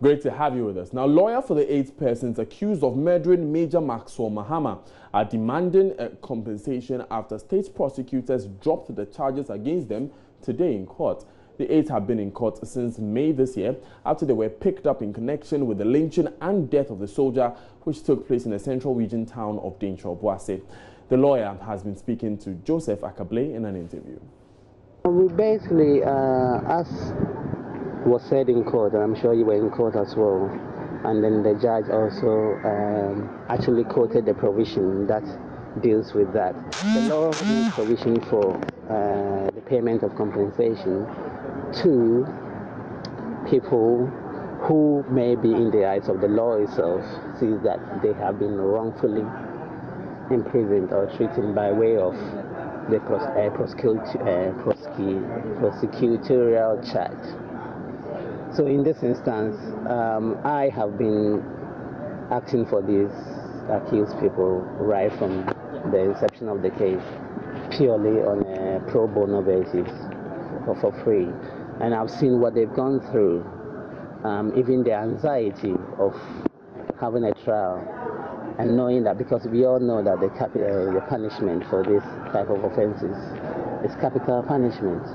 Great to have you with us. Now, lawyer for the 8 persons accused of murdering Major Maxwell Mahama are demanding a compensation after state prosecutors dropped the charges against them today in court. The 8 have been in court since May this year after they were picked up in connection with the lynching and death of the soldier which took place in the central region town of Dencho-Boase. The lawyer has been speaking to Joseph Akabley in an interview. We basically, as was said in court, and I'm sure you were in court as well, and then the judge also actually quoted the provision that deals with that. The law has provision for the payment of compensation to people who may be, in the eyes of the law itself, sees that they have been wrongfully imprisoned or treated by way of the prosecutorial charge. So in this instance, I have been acting for these accused people right from the inception of the case, purely on a pro bono basis, for free. And I've seen what they've gone through, even the anxiety of having a trial, and knowing that, because we all know that the punishment for this type of offenses is capital punishment.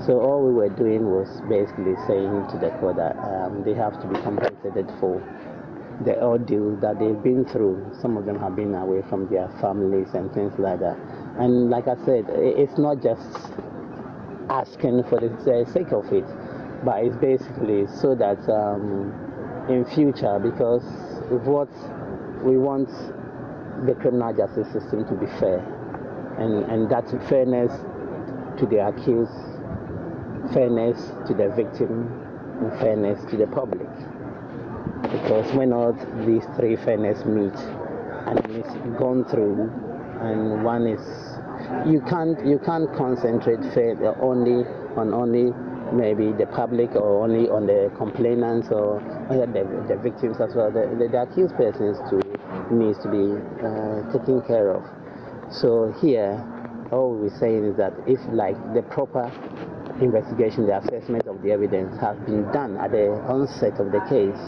So all we were doing was basically saying to the court that they have to be compensated for the ordeal that they've been through. Some of them have been away from their families and things like that. And like I said, it's not just asking for the sake of it, but it's basically so that in future, because what we want the criminal justice system to be fair, and that fairness to the accused, fairness to the victim, and fairness to the public. Because when all these three fairness meet and it's gone through, and one is, you can't concentrate only maybe the public, or only on the complainants, or the victims as well. The accused persons too needs to be taken care of. So here, all we're saying is that if like the proper investigation, the assessment of the evidence has been done at the onset of the case,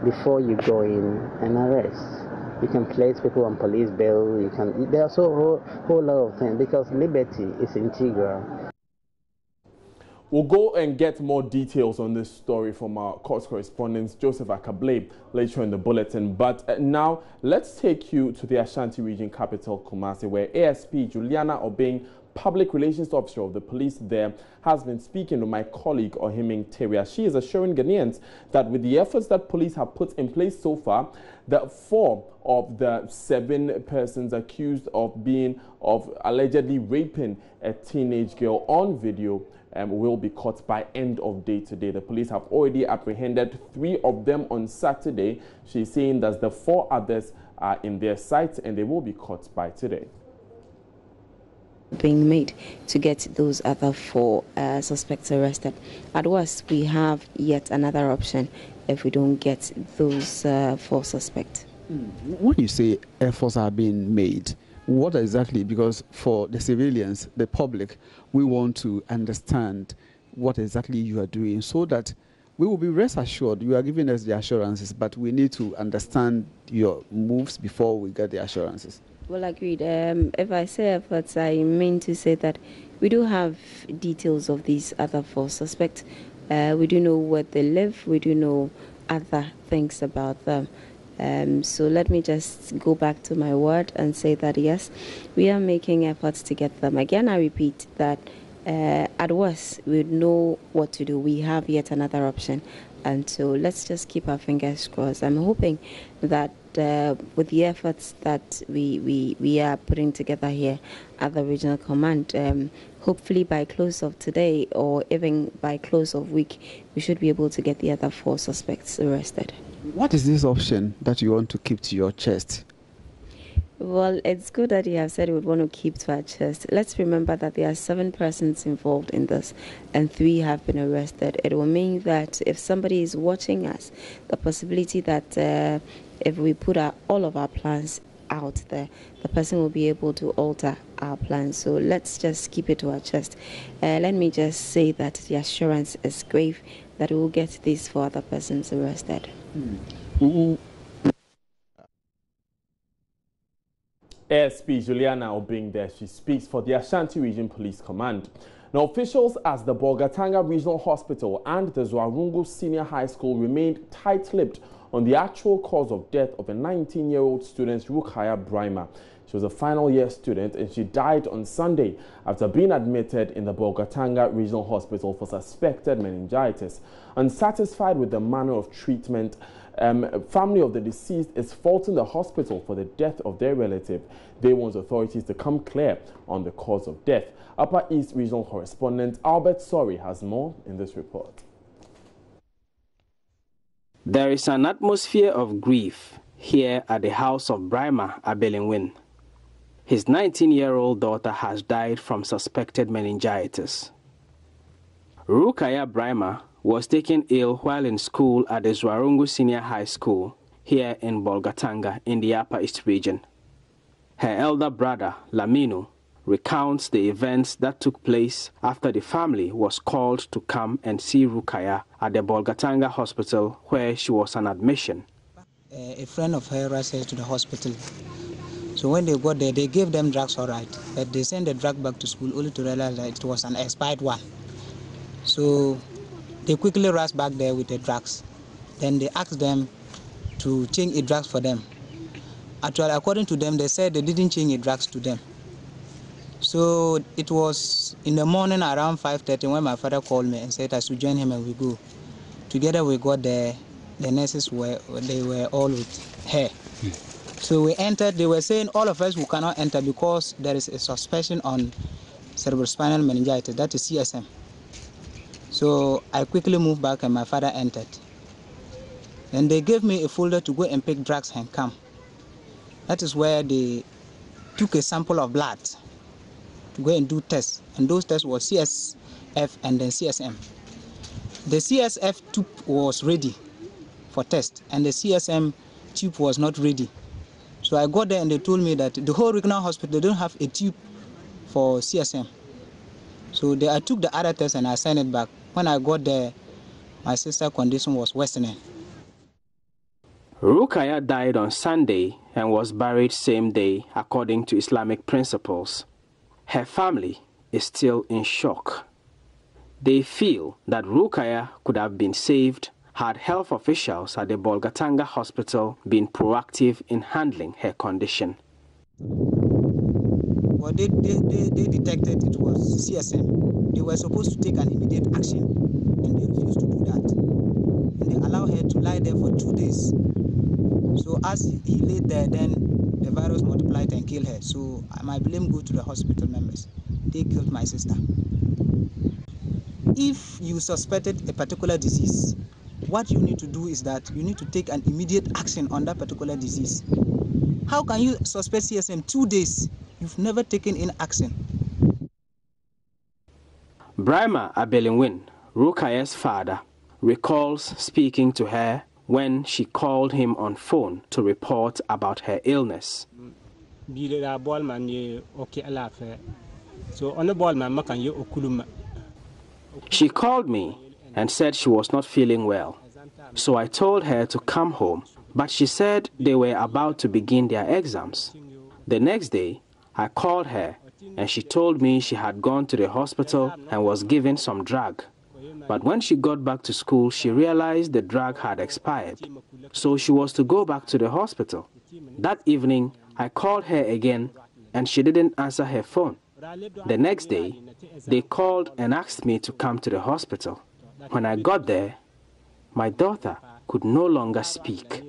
before you go in and arrest. You can place people on police bail, there's a whole lot of things, because liberty is integral. We'll go and get more details on this story from our court correspondent Joseph Akabley later in the bulletin. But now let's take you to the Ashanti region capital, Kumasi, where ASP Juliana Obeng, Public Relations Officer of the police there, has been speaking to my colleague Ohiming Teria. She is assuring Ghanaians that with the efforts that police have put in place so far, that 4 of the 7 persons accused of allegedly raping a teenage girl on video will be caught by end of day today. The police have already apprehended 3 of them on Saturday. She's saying that the 4 others are in their sights and they will be caught by today. Being made to get those other 4 suspects arrested. At worst, we have yet another option if we don't get those 4 suspects. When you say efforts are being made, what exactly? Because for the civilians, the public, we want to understand what exactly you are doing so that we will be rest assured. You are giving us the assurances, but we need to understand your moves before we get the assurances. Well, agreed. If I say efforts, I mean to say that we do have details of these other 4 suspects. We do know where they live. We do know other things about them. So let me just go back to my word and say that, yes, we are making efforts to get them. Again, I repeat that at worst, we know what to do. We have yet another option. And so let's just keep our fingers crossed. I'm hoping that with the efforts that we are putting together here at the regional command, hopefully by close of today or even by close of week, we should be able to get the other 4 suspects arrested. What is this option that you want to keep to your chest? Well, it's good that you have said we would want to keep to our chest. Let's remember that there are 7 persons involved in this and 3 have been arrested. It will mean that if somebody is watching us, the possibility that if we put all of our plans out there, the person will be able to alter our plans. So let's just keep it to our chest. Let me just say that the assurance is grave that we will get these 4 other persons arrested. ASP Juliana Obing there. She speaks for the Ashanti Region Police Command. Now, officials at the Bolgatanga Regional Hospital and the Zwarungu Senior High School remained tight-lipped on the actual cause of death of a 19-year-old student, Rukaya Brima. She was a final-year student and she died on Sunday after being admitted in the Bolgatanga Regional Hospital for suspected meningitis. Unsatisfied with the manner of treatment, family of the deceased is faulting the hospital for the death of their relative. They want authorities to come clear on the cause of death. Upper East Regional correspondent Albert Sori has more in this report. There is an atmosphere of grief here at the house of Brima Abelingwin. His 19-year-old daughter has died from suspected meningitis. Rukaya Brima was taken ill while in school at the Zwarungu Senior High School here in Bolgatanga in the Upper East region. Her elder brother, Laminu, recounts the events that took place after the family was called to come and see Rukaya at the Bolgatanga hospital where she was on admission. A friend of her rushed her to the hospital. So when they got there, they gave them drugs all right, but they sent the drug back to school only to realize that it was an expired one. So they quickly rushed back there with the drugs. Then they asked them to change the drugs for them. Actually, according to them, they said they didn't change the drugs to them. So it was in the morning around 5:30 when my father called me and said I should join him and we go. Together we got there. The nurses were all with her. So we entered. They were saying all of us who cannot enter because there is a suspicion on cerebrospinal meningitis, that is CSM. So I quickly moved back and my father entered. Then they gave me a folder to go and pick drugs and come. That is where they took a sample of blood to go and do tests. And those tests were CSF and then CSM. The CSF tube was ready for test and the CSM tube was not ready. So I got there and they told me that the whole regional hospital, they don't have a tube for CSM. So I took the other test and I sent it back. When I got there, my sister's condition was worsening. Rukaya died on Sunday and was buried same day according to Islamic principles. Her family is still in shock. They feel that Rukaya could have been saved had health officials at the Bolgatanga hospital been proactive in handling her condition. Well, they detected it was CSM. They were supposed to take an immediate action, and they refused to do that. And they allowed her to lie there for 2 days. So as he laid there, then the virus multiplied and killed her. So my blame goes to the hospital members. They killed my sister. If you suspected a particular disease, what you need to do is that you need to take an immediate action on that particular disease. How can you suspect CSM 2 days? You've never taken in action. Brima Abelingwin, Rukaya's father, recalls speaking to her when she called him on phone to report about her illness. She called me and said she was not feeling well. So I told her to come home, but she said they were about to begin their exams. The next day, I called her and she told me she had gone to the hospital and was given some drug. But when she got back to school, she realized the drug had expired. So she was to go back to the hospital. That evening, I called her again and she didn't answer her phone. The next day, they called and asked me to come to the hospital. When I got there, my daughter could no longer speak.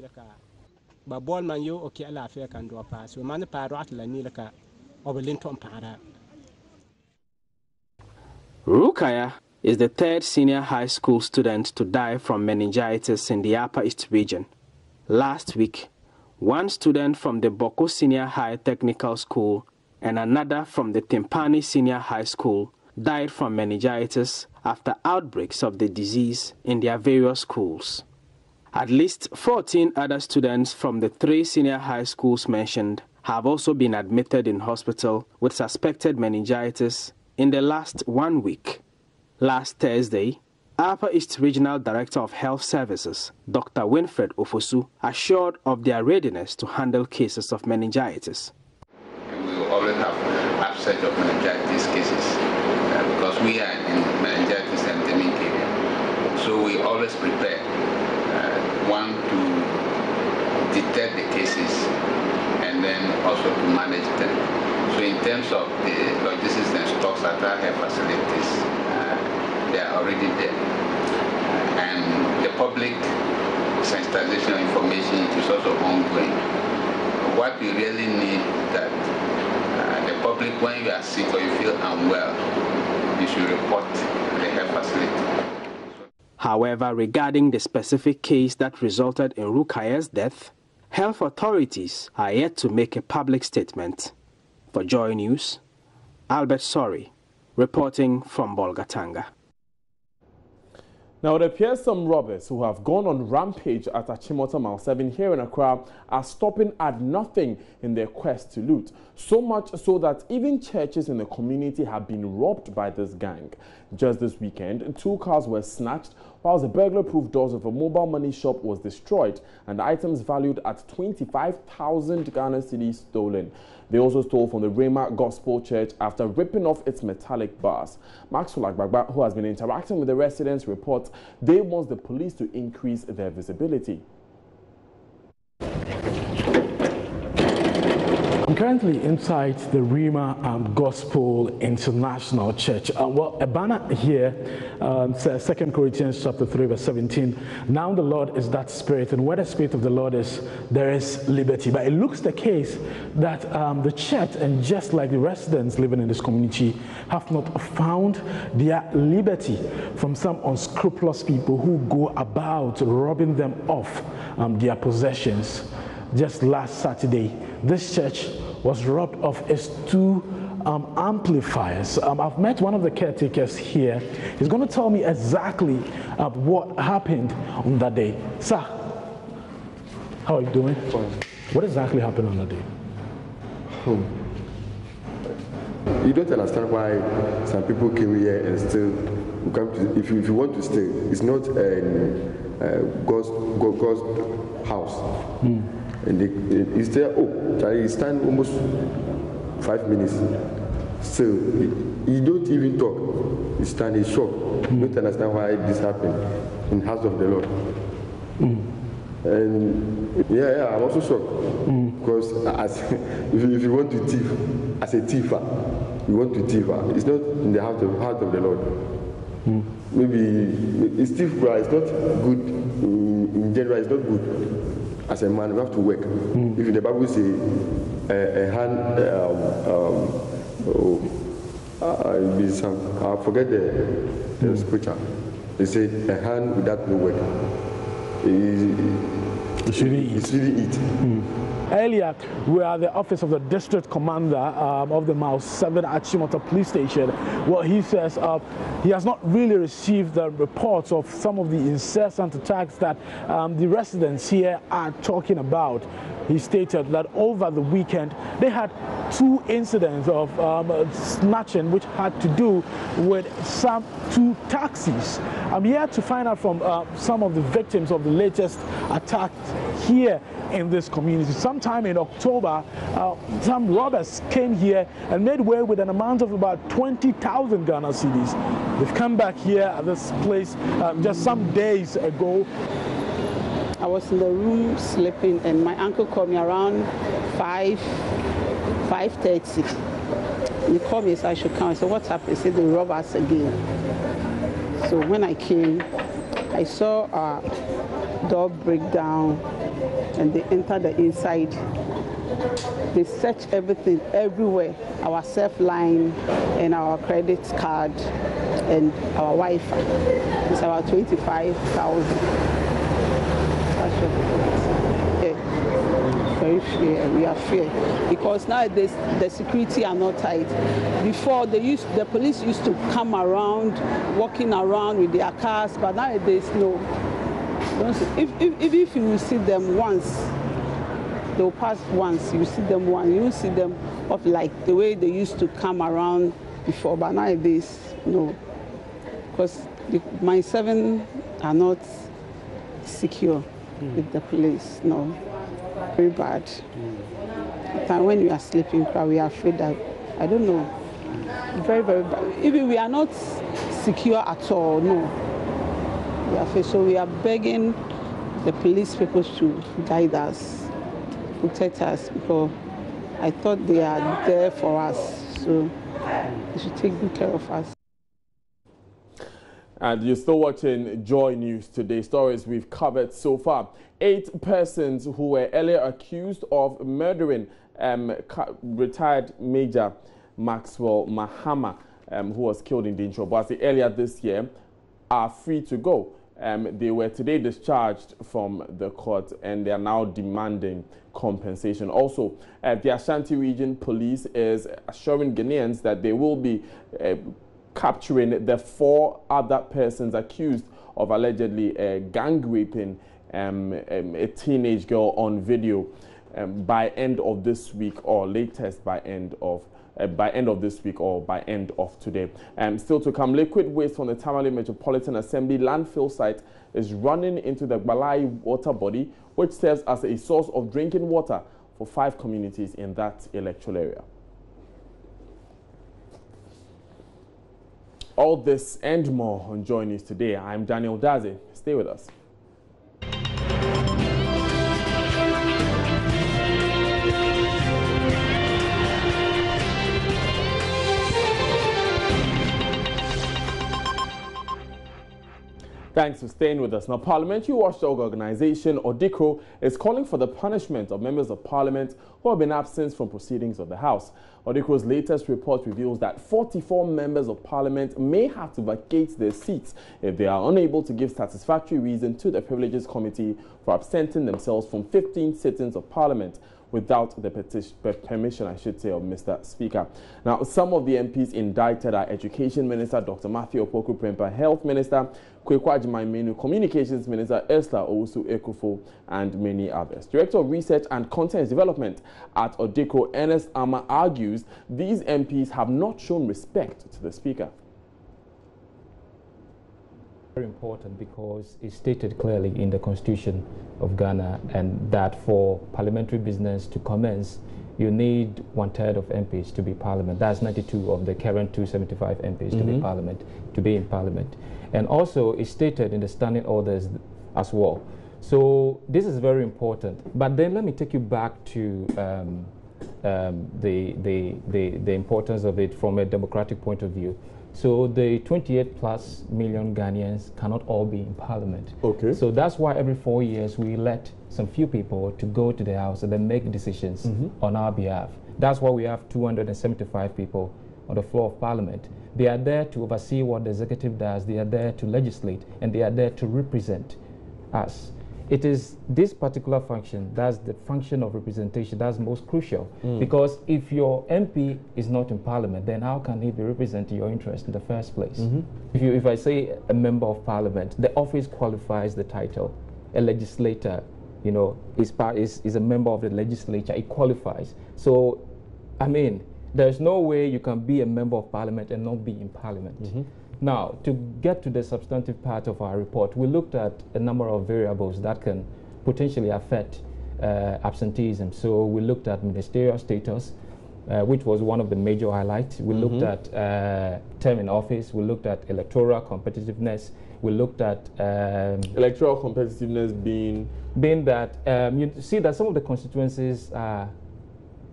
Rukaya is the third senior high school student to die from meningitis in the Upper East region. Last week, one student from the Boko Senior High Technical School and another from the Timpani Senior High School died from meningitis after outbreaks of the disease in their various schools. At least 14 other students from the 3 senior high schools mentioned have also been admitted in hospital with suspected meningitis in the last 1 week. Last Thursday, Upper East Regional Director of Health Services, Dr. Winfred Ofosu, assured of their readiness to handle cases of meningitis. We will always have upsurge of meningitis cases because we are in meningitis endemic area. So we always prepare, one, to detect the cases and then also to manage them. So in terms of the logistics and stocks at our health facilities, they are already there. And the public sensitization of information is also ongoing. What we really need that the public, when you are sick or you feel unwell, you should report the health facility. However, regarding the specific case that resulted in Rukaya's death, health authorities are yet to make a public statement. For Joy News, Albert Sori, reporting from Bolgatanga. Now, it appears some robbers who have gone on rampage at Achimota Mile 7 here in Accra are stopping at nothing in their quest to loot. So much so that even churches in the community have been robbed by this gang. Just this weekend, 2 cars were snatched, whilst the burglar-proof doors of a mobile money shop was destroyed and items valued at 25,000 Ghana cedis stolen. They also stole from the Rhema Gospel Church after ripping off its metallic bars. Maxwell Agbagba, who has been interacting with the residents, reports they want the police to increase their visibility. I'm currently inside the Rhema Gospel International Church. Well, a banner here says 2 Corinthians chapter 3 verse 17. Now the Lord is that Spirit, and where the Spirit of the Lord is, there is liberty. But it looks the case that the church, and just like the residents living in this community, have not found their liberty from some unscrupulous people who go about robbing them of their possessions. Just last Saturday, this church was robbed of its 2 amplifiers. I've met one of the caretakers here. He's going to tell me exactly what happened on that day. Sir, how are you doing? What exactly happened on that day? You don't understand why some people came here and still come to, if you want to stay, it's not God's house. And it's there, Charlie, stand almost 5 minutes. Still, he don't even talk. He stand in shock. You don't understand why this happened in the house of the Lord. And yeah, I'm also shocked. Because if you want to thief, as a thief, you want to thief, it's not in the house of the Lord. Maybe it's thief, but it's not good. In general, it's not good. As a man, we have to work. If the Bible says a hand, I forget the scripture. They say a hand without no work, it shouldn't eat. Earlier, we are at the office of the district commander of the Mile 7 Achimota police station. Well, he says he has not really received the reports of some of the incessant attacks that the residents here are talking about. He stated that over the weekend, they had 2 incidents of snatching, which had to do with some 2 taxis. I'm here to find out from some of the victims of the latest attack here in this community. Sometime in October, some robbers came here and made way with an amount of about 20,000 Ghana cedis. They've come back here at this place just some days ago. I was in the room sleeping, and my uncle called me around 5:30. He called me and said I should come. I said, what's happened? He said, they robbed us again. So when I came, I saw a door break down, and they entered the inside. They searched everything, everywhere, our safe line and our credit card and our Wi-Fi. It's about 25,000. Yeah. Very fear. We are fear because nowadays the security are not tight. Before the police used to come around, walking around with their cars, but nowadays no. If you see them once, they'll pass once. You see them once. You see them of like the way they used to come around before, but nowadays no, because my 7 are not secure with the police. No, very bad. And when we are sleeping, we are afraid that, I don't know, very, very bad. Even we are not secure at all, no. We are afraid, so we are begging the police people to guide us, protect us, because I thought they are there for us, so they should take good care of us. And you're still watching Joy News Today. Stories we've covered so far. 8 persons who were earlier accused of murdering retired Major Maxwell Mahama, who was killed in Dincho Boase earlier this year, are free to go. They were today discharged from the court and they are now demanding compensation. Also, the Ashanti Region Police is assuring Ghanaians that they will be capturing the 4 other persons accused of allegedly gang raping a teenage girl on video by end of this week, or latest by end of this week or by end of today. Still to come, liquid waste from the Tamale Metropolitan Assembly landfill site is running into the Balai water body, which serves as a source of drinking water for 5 communities in that electoral area. All this and more on Joy News Today. I'm Daniel Daze. Stay with us. Thanks for staying with us. Now, Parliamentary Watchdog Organization, ODICRO, is calling for the punishment of members of Parliament who have been absent from proceedings of the House. ODICRO's latest report reveals that 44 members of Parliament may have to vacate their seats if they are unable to give satisfactory reason to the Privileges Committee for absenting themselves from 15 sittings of Parliament without the permission, I should say, of Mr. Speaker. Now, some of the MPs indicted are Education Minister Dr. Matthew Opoku-Prempeh, Health Minister Kwekwa Agyemang-Menu, Communications Minister Esther Owusu-Ekufo, and many others. Director of Research and Content Development at ODICRO, Ernest Ama, argues these MPs have not shown respect to the Speaker. Very important because it's stated clearly in the Constitution of Ghana, and that for parliamentary business to commence, you need 1/3 of MPs to be Parliament. That's 92 of the current 275 MPs to be in Parliament. And also it's stated in the standing orders as well. So this is very important. But then let me take you back to the importance of it from a democratic point of view. So the 28+ million Ghanaians cannot all be in Parliament. Okay. So that's why every 4 years we elect some few people to go to the House and then make decisions on our behalf. That's why we have 275 people on the floor of Parliament. They are there to oversee what the executive does. They are there to legislate, and they are there to represent us. It is this particular function, that's the function of representation, that's most crucial. Because if your MP is not in Parliament, then how can he be representing your interest in the first place? If I say a member of Parliament, the office qualifies the title. A legislator, you know, is a member of the legislature, it qualifies. So, I mean, there's no way you can be a member of Parliament and not be in Parliament. Now, to get to the substantive part of our report, we looked at a number of variables that can potentially affect absenteeism. So we looked at ministerial status, which was one of the major highlights. We looked at term in office. We looked at electoral competitiveness. We looked at electoral competitiveness being that you see that some of the constituencies are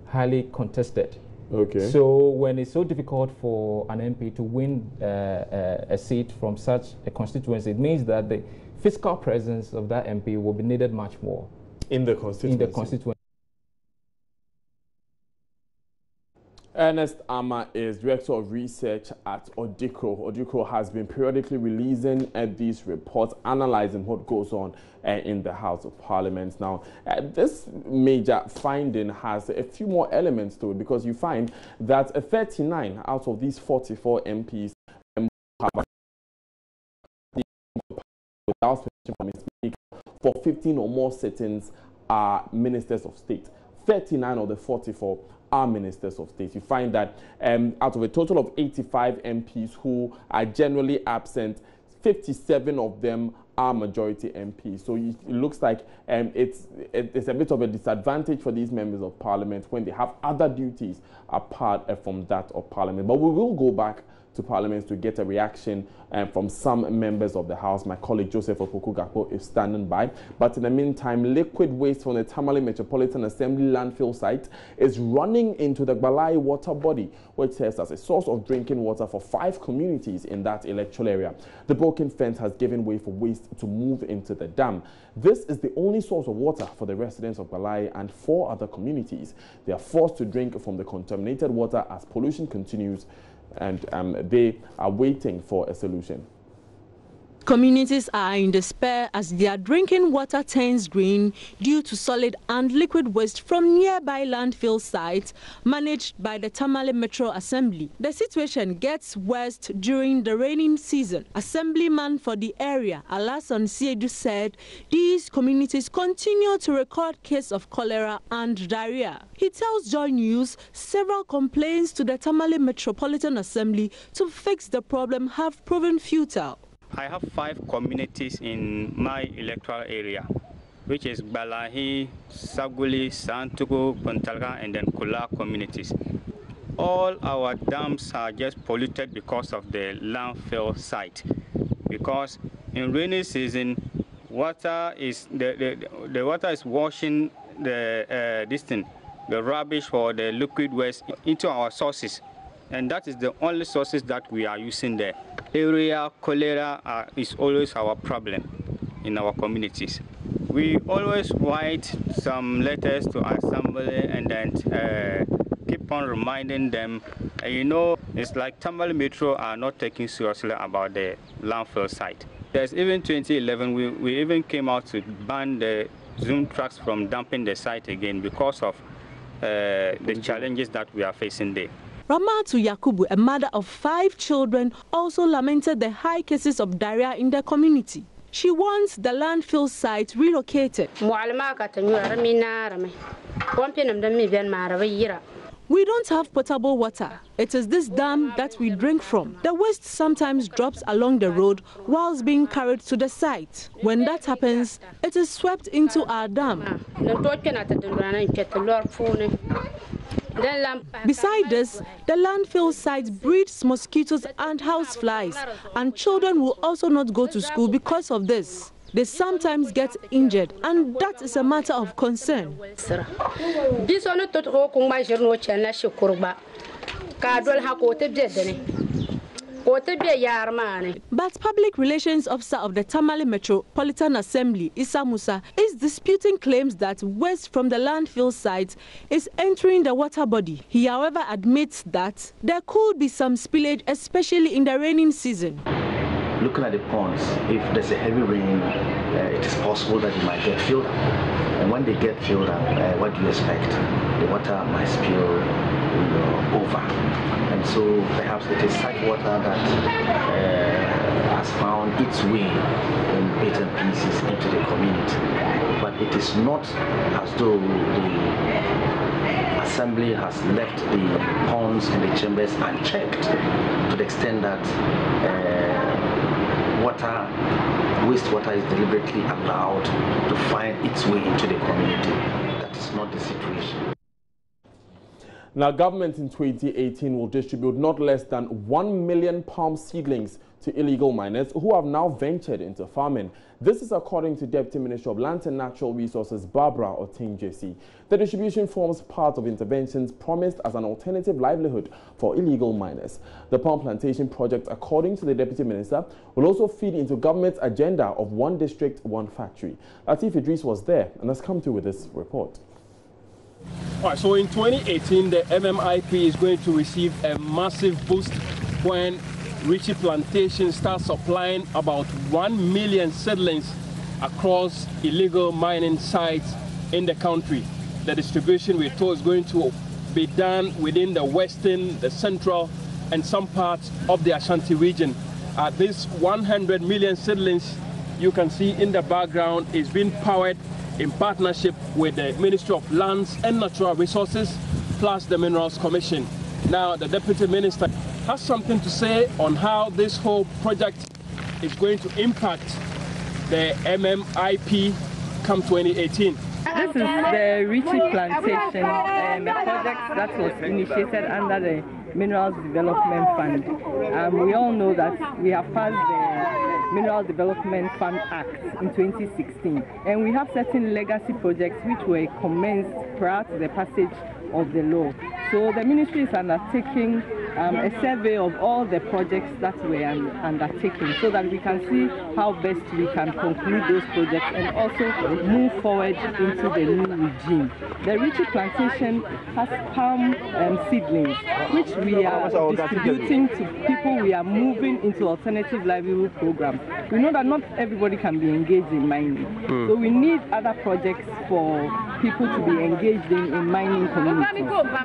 highly contested. Okay. So when it's so difficult for an MP to win a seat from such a constituency, it means that the fiscal presence of that MP will be needed much more in the constituency. Ernest Ama is Director of Research at ODICRO. ODICRO has been periodically releasing these reports, analyzing what goes on in the House of Parliament. Now, this major finding has a few more elements to it, because you find that 39 out of these 44 MPs have without for 15 or more sittings are ministers of state. 39 of the 44 are ministers of state. You find that out of a total of 85 MPs who are generally absent, 57 of them are majority MPs. So it looks like it's a bit of a disadvantage for these members of parliament when they have other duties apart from that of parliament. But we will go back to parliament to get a reaction from some members of the House. My colleague Joseph Opoku-Gakpo is standing by. But in the meantime, liquid waste from the Tamale Metropolitan Assembly landfill site is running into the Gbalai water body, which serves as a source of drinking water for 5 communities in that electoral area. The broken fence has given way for waste to move into the dam. This is the only source of water for the residents of Gbalai and 4 other communities. They are forced to drink from the contaminated water as pollution continues, and they are waiting for a solution. Communities are in despair as their drinking water turns green due to solid and liquid waste from nearby landfill sites managed by the Tamale Metro Assembly. The situation gets worse during the raining season. Assemblyman for the area, Alasan Siedu, said these communities continue to record cases of cholera and diarrhea. He tells Joy News several complaints to the Tamale Metropolitan Assembly to fix the problem have proven futile. I have 5 communities in my electoral area, which is Balahi, Saguli, Santugu, Pontalga, and then Kula communities. All our dams are just polluted because of the landfill site. Because in rainy season, water is the water is washing the rubbish or the liquid waste into our sources, and that is the only sources that we are using there. Area cholera is always our problem in our communities. We always write some letters to our assembly and then keep on reminding them. You know, it's like Tamale Metro are not taking seriously about the landfill site. There's even 2011, we even came out to ban the Zoom trucks from dumping the site again because of the challenges that we are facing there. Ramatu Yakubu, a mother of 5 children, also lamented the high cases of diarrhea in the community. She wants the landfill site relocated. We don't have potable water. It is this dam that we drink from. The waste sometimes drops along the road whilst being carried to the site. When that happens, it is swept into our dam. Beside this, the landfill site breeds mosquitoes and houseflies, and children will also not go to school because of this. They sometimes get injured, and that is a matter of concern. But Public Relations Officer of the Tamale Metropolitan Assembly, Issa Musa, is disputing claims that waste from the landfill site is entering the water body. He, however, admits that there could be some spillage, especially in the raining season. Looking at the ponds, if there's a heavy rain, it is possible that it might get filled up. And when they get filled up, what do you expect? The water might spill over. And so perhaps it is such water that has found its way in bits and pieces into the community. But it is not as though the assembly has left the ponds and the chambers unchecked to the extent that wastewater is deliberately allowed to find its way into the community. That is not the situation. Now, government in 2018 will distribute not less than 1 million palm seedlings to illegal miners who have now ventured into farming. This is according to Deputy Minister of Land and Natural Resources Barbara Oting-Jesse. The distribution forms part of interventions promised as an alternative livelihood for illegal miners. The palm plantation project, according to the Deputy Minister, will also feed into government's agenda of one district, one factory. Latif Idris was there and has come through with this report. All right, so in 2018, the MMIP is going to receive a massive boost when Richie Plantation starts supplying about 1 million seedlings across illegal mining sites in the country. The distribution, we're told, is going to be done within the western, the central, and some parts of the Ashanti region. This 100 million seedlings you can see in the background is being powered in partnership with the Ministry of Lands and Natural Resources plus the Minerals Commission. Now, the Deputy Minister has something to say on how this whole project is going to impact the MMIP come 2018. This is the Richie Plantation, a project that was initiated under the Minerals Development Fund. We all know that we have passed the Mineral Development Fund Act in 2016, and we have certain legacy projects which were commenced prior to the passage of the law. So the ministry is undertaking a survey of all the projects that we are undertaking so that we can see how best we can conclude those projects and also move forward into the new regime. The Richie Plantation has palm seedlings, which we are distributing to people. We are moving into alternative livelihood programs. We know that not everybody can be engaged in mining, so we need other projects for people to be engaged in mining communities.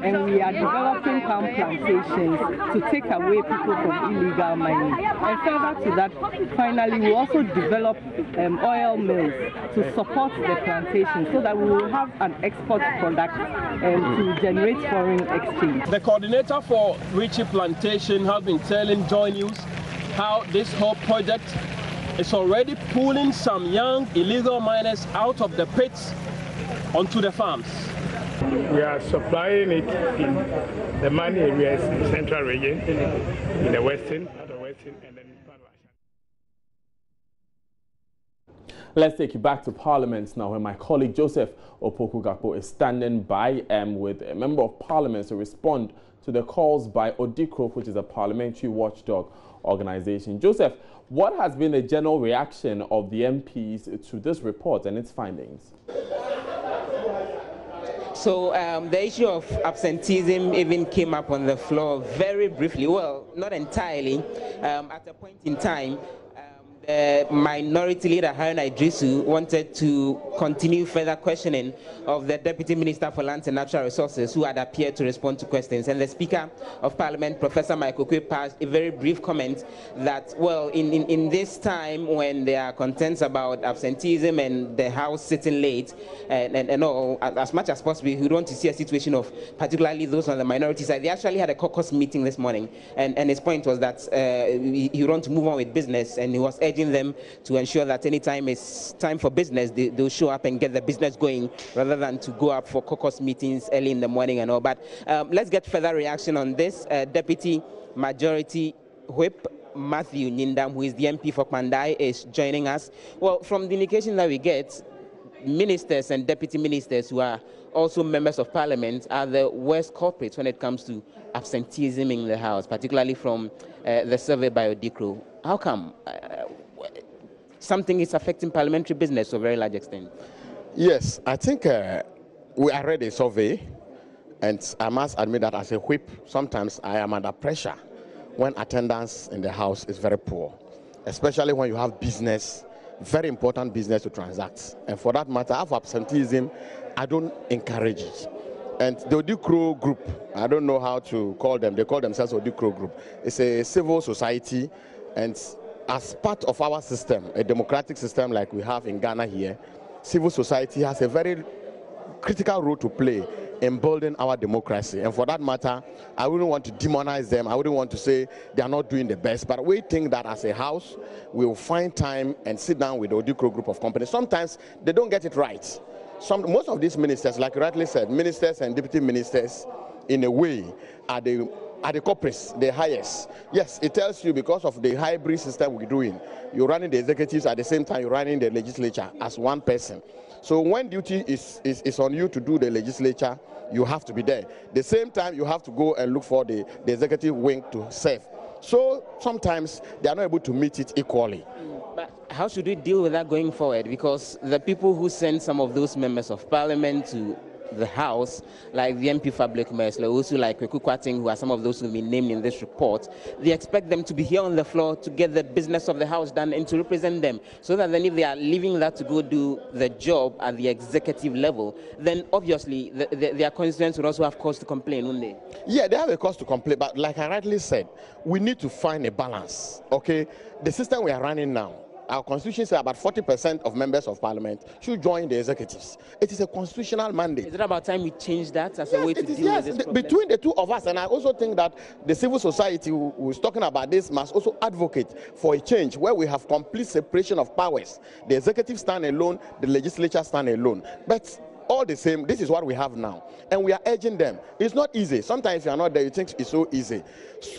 And we are developing palm plantations to take away people from illegal mining. And further to that, finally, we also develop oil mills to support the plantation so that we will have an export product to generate foreign exchange. The coordinator for Richie Plantation has been telling Joy News how this whole project is already pulling some young illegal miners out of the pits onto the farms. We are supplying it in the mine areas in the central region, in the western, and then Let's take you back to Parliament now, where my colleague Joseph Opoku-Gakpo is standing by with a member of Parliament to respond to the calls by Odikro, which is a parliamentary watchdog organization. Joseph, what has been the general reaction of the MPs to this report and its findings? So the issue of absenteeism even came up on the floor very briefly. Well, not entirely. At a point in time, the minority leader, Haruna Idrisu, wanted to continue further questioning of the Deputy Minister for Lands and Natural Resources, who had appeared to respond to questions. And the Speaker of Parliament, Professor Michael Kwe, passed a very brief comment that, well, in this time when there are contents about absenteeism and the House sitting late and all, as much as possible, he would want to see a situation of particularly those on the minority side. They actually had a caucus meeting this morning, and his point was that he would want to move on with business, and he was urging them to ensure that any time it's time for business, they'll show up and get the business going rather than to go up for caucus meetings early in the morning and all. But let's get further reaction on this. Deputy Majority Whip Matthew Nyindam, who is the MP for Kwandai, is joining us. Well, from the indication that we get, ministers and deputy ministers who are also members of Parliament are the worst culprits when it comes to absenteeism in the House, particularly from the survey by Odikro. How come? Something is affecting parliamentary business to a very large extent. Yes, I think I read a survey, and I must admit that as a whip, sometimes I am under pressure when attendance in the House is very poor, especially when you have business, very important business to transact. And for that matter, of absenteeism, I don't encourage it. And the Odikro group, I don't know how to call them, they call themselves Odikro group. It's a civil society, and as part of our system, a democratic system like we have in Ghana here, civil society has a very critical role to play in building our democracy. And for that matter, I wouldn't want to demonize them. I wouldn't want to say they are not doing the best. But we think that as a house, we will find time and sit down with the Odikro group of companies. Sometimes they don't get it right. Most of these ministers, like you rightly said, ministers and deputy ministers, in a way, are the corporates, the highest. Yes, it tells you because of the hybrid system we're doing. You're running the executives at the same time you're running the legislature as one person. So when duty is on you to do the legislature, you have to be there. The same time you have to go and look for the executive wing to serve. So sometimes they are not able to meet it equally. But how should we deal with that going forward? Because the people who send some of those members of Parliament to the House, like the MP for Blake-Mersler, also like Kweku Kwating, who are some of those who have been named in this report, they expect them to be here on the floor to get the business of the House done and to represent them, so that then if they are leaving that to go do the job at the executive level, then obviously their constituents would also have cause to complain, wouldn't they? Yeah, they have a cause to complain, but like I rightly said, we need to find a balance, okay? The system we are running now, Our constitution says about 40% of members of parliament should join the executives. It is a constitutional mandate. Is it about time we change that as a way to deal with this problem? Between the two of us, and I also think that the civil society who is talking about this must also advocate for a change where we have complete separation of powers. The executive stand alone, the legislature stand alone. But all the same, this is what we have now. And we are urging them. It's not easy. Sometimes if you are not there, you think it's so easy.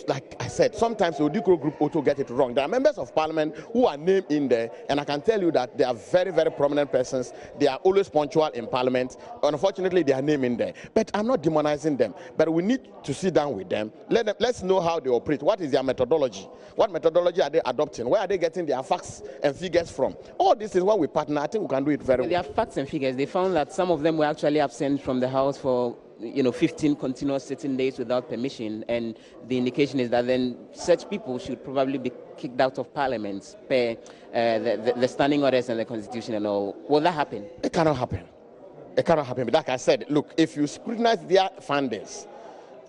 Like I said, sometimes the Odikro group also get it wrong. There are members of parliament who are named in there, and I can tell you that they are very, very prominent persons. They are always punctual in parliament. Unfortunately, they are named in there. But I'm not demonizing them. But we need to sit down with them. Let's know how they operate. What is their methodology? What methodology are they adopting? Where are they getting their facts and figures from? All this is when we partner. I think we can do it very well. Their facts and figures, they found that some of them were actually absent from the house for 15 continuous sitting days without permission, and the indication is that then such people should probably be kicked out of parliament per the standing orders and the constitution and all. Will that happen? It cannot happen. It cannot happen. But like I said, look, if you scrutinize their findings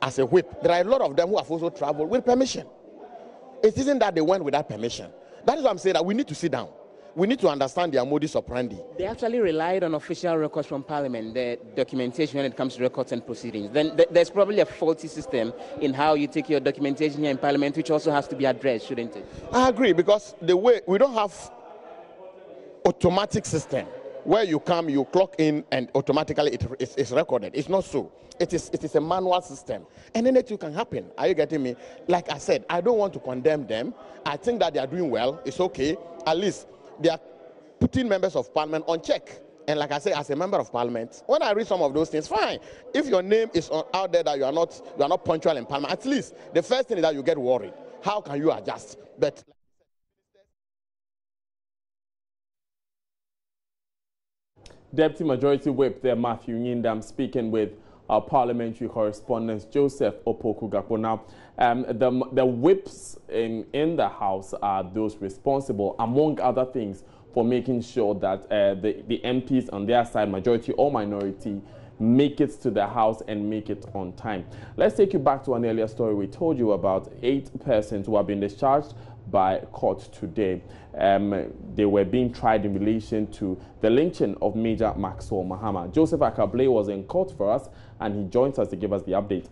as a whip, there are a lot of them who have also traveled with permission. It isn't that they went without permission. That is why I'm saying that we need to sit down. We need to understand their modus operandi. They actually relied on official records from Parliament, the documentation when it comes to records and proceedings. Then there's probably a faulty system in how you take your documentation here in Parliament, which also has to be addressed, shouldn't it? I agree, because the way we don't have automatic system where you come, you clock in, and automatically it's recorded. It's not so. It is a manual system, and anything can happen. Are you getting me? Like I said, I don't want to condemn them. I think that they are doing well. It's okay. At least they are putting members of parliament on check. And like I say, as a member of parliament, when I read some of those things, fine. If your name is out there that you are not punctual in parliament, at least the first thing is that you get worried. How can you adjust? But Deputy Majority Whip there, Matthew Nyindam, speaking with our parliamentary correspondent Joseph Opoku-Gakpo. Now, the whips in the House are those responsible, among other things, for making sure that the MPs on their side, majority or minority, make it to the House and make it on time. Let's take you back to an earlier story we told you about 8 persons who have been discharged by court today. They were being tried in relation to the lynching of Major Maxwell Mahama. Joseph Akable was in court for us, and he joins us to give us the update.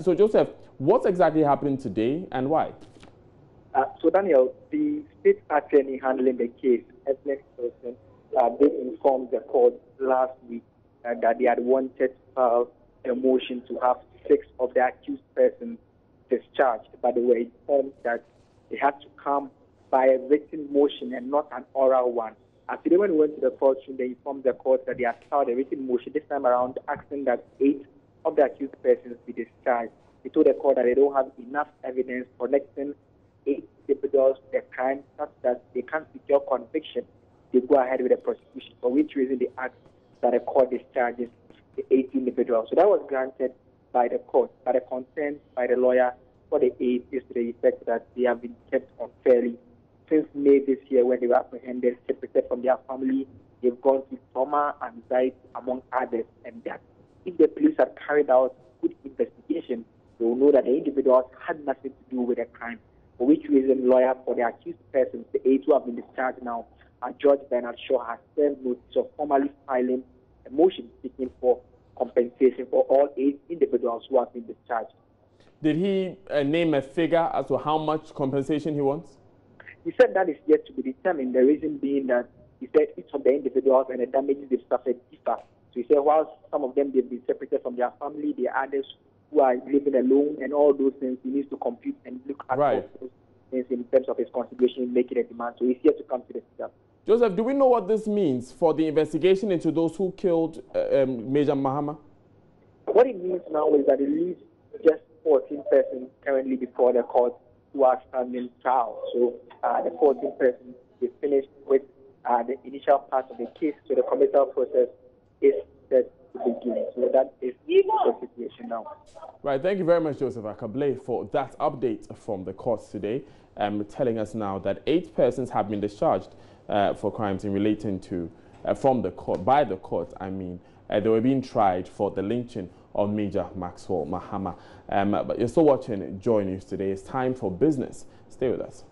So, Joseph, what exactly happened today and why? So, Daniel, the state attorney handling the case, Ethnic Person, they informed the court last week that they had wanted to file a motion to have 6 of the accused persons discharged, but they were informed that they had to come by a written motion and not an oral one. Today, when we went to the courtroom, they informed the court that they had filed a written motion, this time around asking that 8 of the accused persons be discharged. They told the court that they don't have enough evidence connecting 8 individuals to the crime such that they can't secure conviction. They go ahead with the prosecution, for which reason they asked that the court discharges the 8 individuals. So that was granted by the court, but the consent by the lawyer for the 8 is to the effect that they have been kept unfairly since May this year when they were apprehended, separated from their family. They've gone through trauma, anxiety, among others, and that if the police had carried out good investigation, they will know that the individuals had nothing to do with the crime, for which reason lawyer for the accused persons, the 8 who have been discharged now, Judge Bernard Shaw, has served notice of formally filing a motion seeking for compensation for all 8 individuals who have been discharged. Did he name a figure as to how much compensation he wants? He said that is yet to be determined, the reason being that he said each of the individuals and the damages they've suffered differ. So he said while some of them they've been separated from their family, there are others who are living alone, and all those things he needs to compute and look at all those things in terms of his consideration in making a demand. So he's yet to come to the figure. Joseph, do we know what this means for the investigation into those who killed Major Mahama? What it means now is that it leaves just 14 persons currently before the court who are standing trial. So the 14 persons, they finished with the initial part of the case. So the committal process is set to begin. So that is the situation now. Right. Thank you very much, Joseph Akable, for that update from the courts today, telling us now that 8 persons have been discharged for crimes in relating to, from the court, by the court, I mean. They were being tried for the lynching of Major Maxwell Mahama. But you're still watching Joy News today. It's time for business. Stay with us.